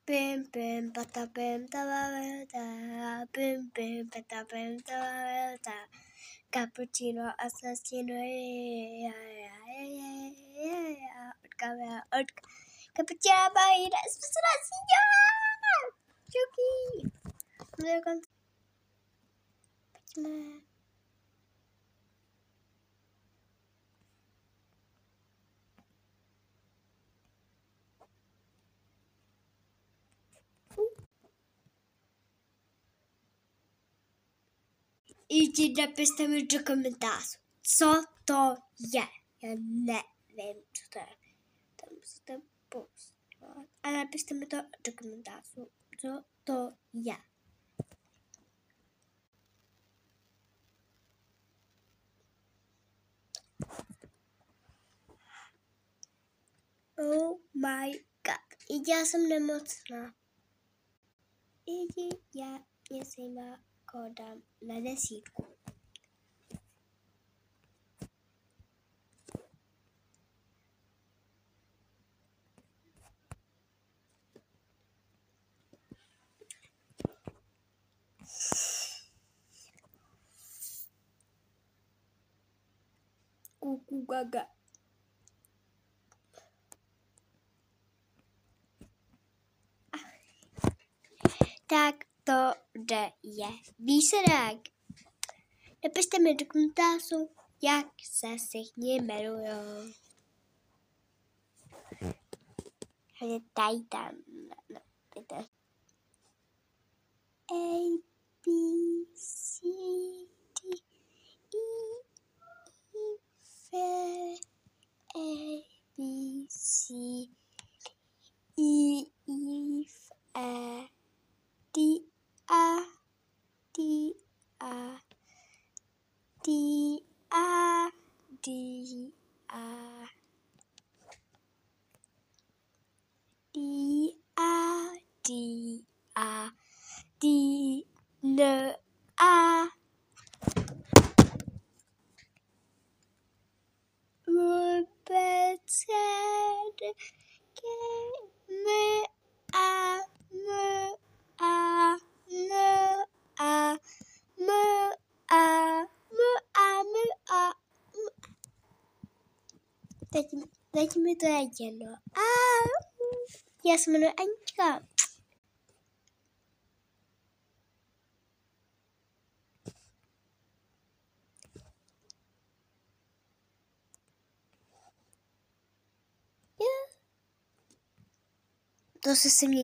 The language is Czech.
Pim pim pata pim tavarata, pim pim pata pim tavarata, cappuccino assassino, cappuccino barriga assassino, Chucky. Jdi napište mi do komentářů, co to je. Já nevím, co to je. Tam musíte poslat. A napište mi to do komentářů, co to je. Oh my god. Já jsem nemocná. Já jsem dám na 10. Kuku gaga. Tak to je výsledek. Napište mi do komentářů, jak se všichni jmenujou. Tady tam napište. A, B, C, D, E, F, A, B, C, E, F, A, D, A, D, A, D, A, D, A, D, A, D, A, D, N, A, vůbec K, M, A, M, A, M, A, M, A, M, A, M, A. Teď mi to je jedno. Já se jmenuji Anička. To se mě